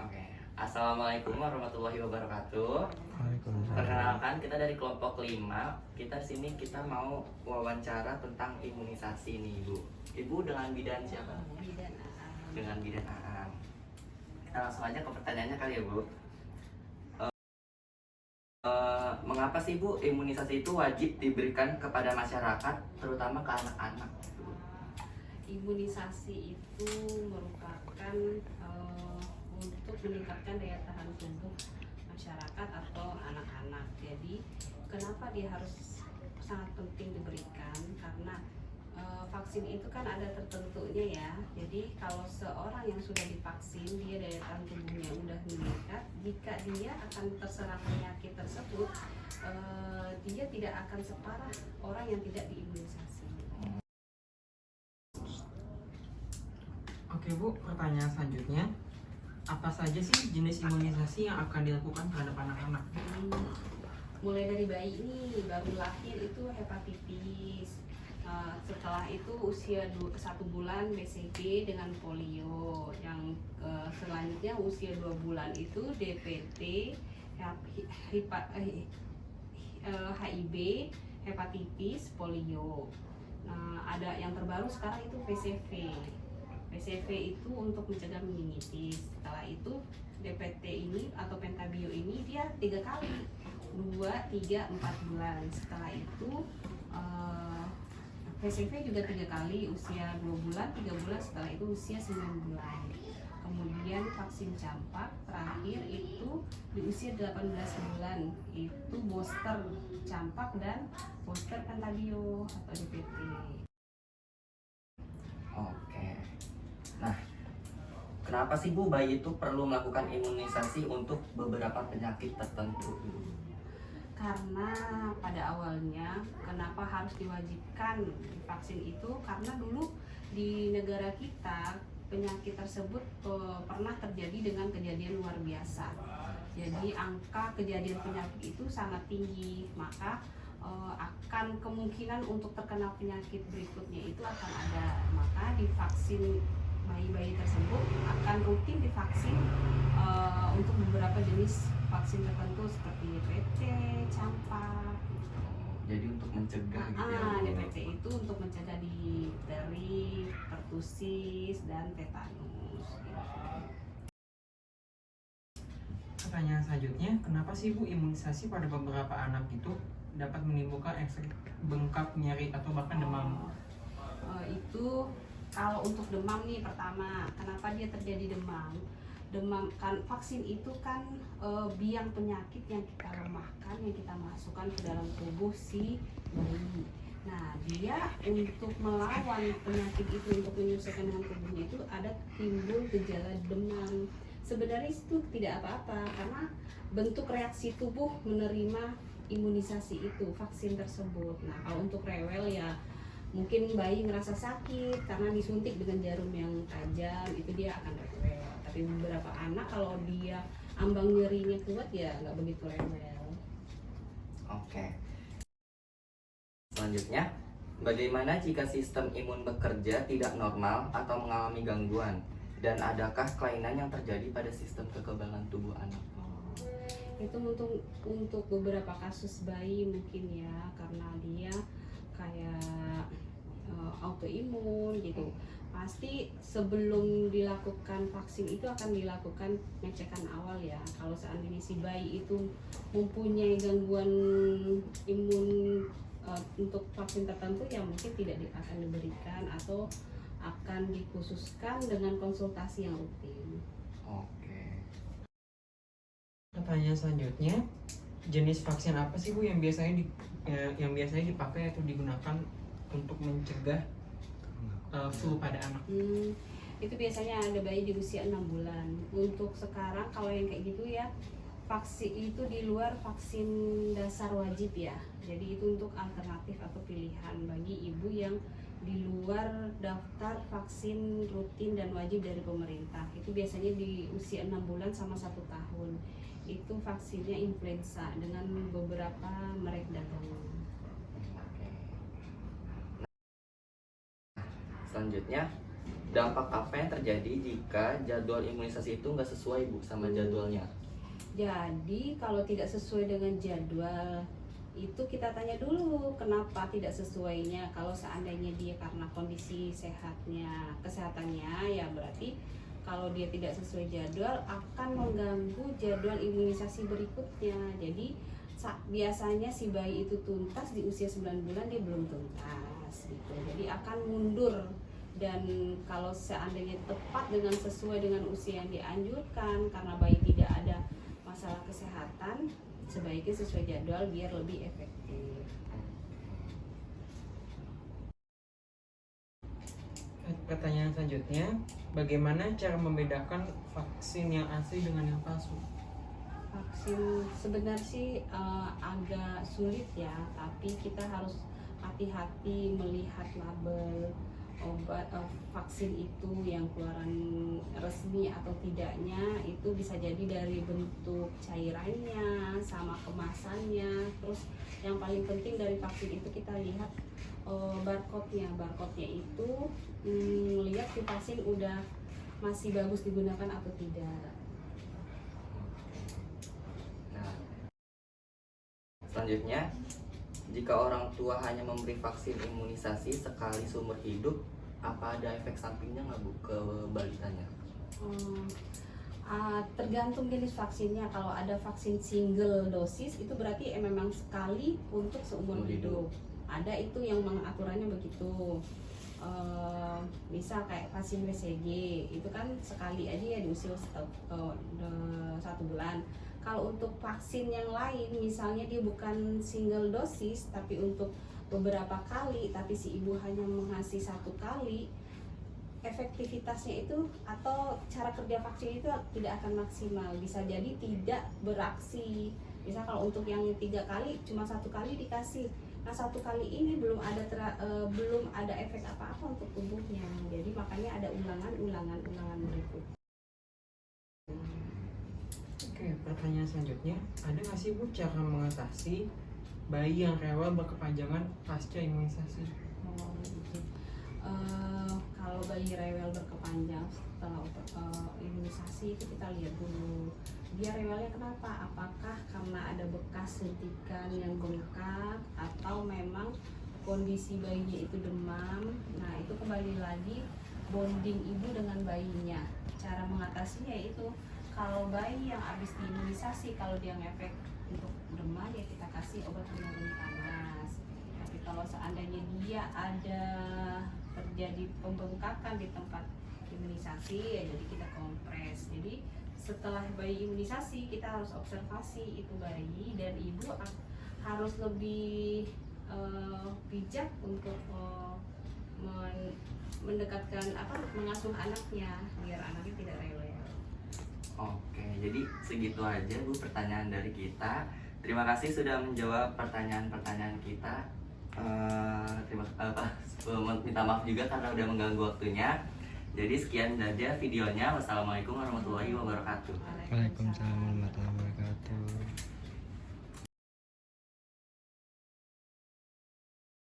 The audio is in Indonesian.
Oke, Assalamualaikum warahmatullahi wabarakatuh. Waalaikumsalam. Perkenalkan, kita dari kelompok 5. Kita sini kita mau wawancara tentang imunisasi nih, Bu. Ibu dengan bidan siapa? Bidan Dengan bidan Aan. Kita langsung aja ke pertanyaannya kali ya, Bu. Mengapa sih, Bu, imunisasi itu wajib diberikan kepada masyarakat, terutama ke anak-anak? Imunisasi itu merupakan untuk meningkatkan daya tahan tubuh masyarakat atau anak-anak. Jadi kenapa dia harus sangat penting diberikan? Karena vaksin itu kan ada tertentunya ya. Jadi kalau seorang yang sudah divaksin, dia daya tahan tubuhnya udah meningkat. Jika dia akan terserang penyakit tersebut, dia tidak akan separah orang yang tidak diimunisasi. Oke Bu, pertanyaan selanjutnya, apa saja sih jenis imunisasi yang akan dilakukan terhadap anak-anak? Mulai dari bayi ini baru lahir itu hepatitis, setelah itu usia 1 bulan BCG dengan polio, yang selanjutnya usia 2 bulan itu DPT, HIV, hepatitis, polio. Nah, ada yang terbaru sekarang itu PCV. PCV itu untuk mencegah meningitis. Setelah itu DPT ini atau pentabio ini dia 3 kali, 2, 3, 4 bulan. Setelah itu PCV juga 3 kali, usia 2 bulan, 3 bulan, setelah itu usia 9 bulan. Kemudian vaksin campak terakhir itu di usia 18 bulan, itu booster campak dan booster pentabio atau DPT. Oke. Nah, kenapa sih, Bu, bayi itu perlu melakukan imunisasi untuk beberapa penyakit tertentu? Karena pada awalnya kenapa harus diwajibkan vaksin itu, karena dulu di negara kita penyakit tersebut pernah terjadi dengan kejadian luar biasa. Jadi angka kejadian penyakit itu sangat tinggi, maka akan kemungkinan untuk terkena penyakit berikutnya itu akan ada. Maka divaksin bayi-bayi tersebut akan rutin divaksin untuk beberapa jenis vaksin tertentu seperti DPT, campak. Jadi untuk mencegah gitu ya, Bu? DPT itu untuk mencegah difteri, pertusis, dan tetanus. Pertanyaan selanjutnya, kenapa sih Bu imunisasi pada beberapa anak itu dapat menimbulkan efek bengkak, nyeri, atau bahkan demam? Itu kalau untuk demam nih, pertama, kenapa dia terjadi demam? Demam kan vaksin itu kan biang penyakit yang kita lemahkan, yang kita masukkan ke dalam tubuh si bayi. Nah, dia untuk melawan penyakit itu, untuk menyesuaikan dengan tubuhnya itu ada timbul gejala demam. Sebenarnya itu tidak apa-apa karena bentuk reaksi tubuh menerima imunisasi itu, vaksin tersebut. Nah, kalau untuk rewel ya mungkin bayi ngerasa sakit karena disuntik dengan jarum yang tajam, itu dia akan rewel. Tapi beberapa anak kalau dia ambang nyerinya kuat ya nggak begitu rewel. Oke. Selanjutnya, bagaimana jika sistem imun bekerja tidak normal atau mengalami gangguan? Dan adakah kelainan yang terjadi pada sistem kekebalan tubuh anak? Itu untuk beberapa kasus bayi mungkin ya, karena dia kayak autoimun gitu. Pasti sebelum dilakukan vaksin itu akan dilakukan pengecekan awal ya. Kalau seandainya si bayi itu mempunyai gangguan imun untuk vaksin tertentu ya mungkin tidak akan diberikan atau akan dikhususkan dengan konsultasi yang rutin. Oke. Pertanyaan selanjutnya, jenis vaksin apa sih Bu yang biasanya dipakai atau digunakan untuk mencegah flu pada anak? Itu biasanya ada bayi di usia 6 bulan. Untuk sekarang kalau yang kayak gitu ya, vaksin itu di luar vaksin dasar wajib ya. Jadi itu untuk alternatif atau pilihan bagi ibu yang di luar daftar vaksin rutin dan wajib dari pemerintah. Itu biasanya di usia 6 bulan sama 1 tahun. Itu vaksinnya influenza dengan beberapa merek dagangan. Selanjutnya, Dampak apa yang terjadi jika jadwal imunisasi itu nggak sesuai Bu sama jadwalnya? Jadi kalau tidak sesuai dengan jadwal itu kita tanya dulu kenapa tidak sesuainya. Kalau seandainya dia karena kondisi kesehatannya ya berarti kalau dia tidak sesuai jadwal akan mengganggu jadwal imunisasi berikutnya. Jadi biasanya si bayi itu tuntas di usia 9 bulan dia belum tuntas gitu. Jadi akan mundur, dan kalau seandainya tepat dengan sesuai dengan usia yang dianjurkan karena bayi tidak ada masalah kesehatan, sebaiknya sesuai jadwal biar lebih efektif. Pertanyaan selanjutnya, bagaimana cara membedakan vaksin yang asli dengan yang palsu? Vaksin sebenarnya sih agak sulit ya, tapi kita harus hati-hati melihat label obat vaksin itu yang keluaran resmi atau tidaknya. Itu bisa jadi dari bentuk cairannya sama kemasannya. Terus yang paling penting dari vaksin itu kita lihat barcode-nya itu lihat si vaksin udah masih bagus digunakan atau tidak. Nah, selanjutnya, jika orang tua hanya memberi vaksin imunisasi sekali seumur hidup, apa ada efek sampingnya nggak Bu ke balitanya? Tergantung jenis vaksinnya. Kalau ada vaksin single dosis itu berarti memang sekali untuk seumur hidup. Ada itu yang mengaturannya begitu. Misal kayak vaksin BCG itu kan sekali aja ya di usia 1 bulan. Kalau untuk vaksin yang lain misalnya dia bukan single dosis tapi untuk beberapa kali, tapi si ibu hanya mengasih 1 kali, efektivitasnya itu atau cara kerja vaksin itu tidak akan maksimal, bisa jadi tidak beraksi. Misal kalau untuk yang 3 kali cuma 1 kali dikasih, nah 1 kali ini belum ada efek apa-apa untuk tubuhnya, jadi makanya ada ulangan berikut. Oke, pertanyaan selanjutnya, ada nggak sih Bu cara mengatasi bayi yang rewel berkepanjangan pasca imunisasi? Kalau bayi rewel berkepanjang setelah imunisasi itu kita lihat dulu dia rewelnya kenapa, apakah karena ada bekas suntikan yang bengkak atau memang kondisi bayinya itu demam. Nah itu kembali lagi bonding ibu dengan bayinya. Cara mengatasinya itu kalau bayi yang habis diimunisasi, kalau dia ngefek untuk demam ya kita kasih obat penurun panas. Tapi kalau seandainya dia ada terjadi pembengkakan di tempat imunisasi ya jadi kita kompres. Jadi setelah bayi imunisasi kita harus observasi itu bayi, dan ibu harus lebih bijak untuk mendekatkan mengasuh anaknya biar anaknya tidak rewel. Oke, jadi segitu aja Bu pertanyaan dari kita. Terima kasih sudah menjawab pertanyaan-pertanyaan kita. Minta maaf juga karena udah mengganggu waktunya. Jadi sekian saja videonya. Wassalamualaikum warahmatullahi wabarakatuh. Waalaikumsalam warahmatullahi wabarakatuh.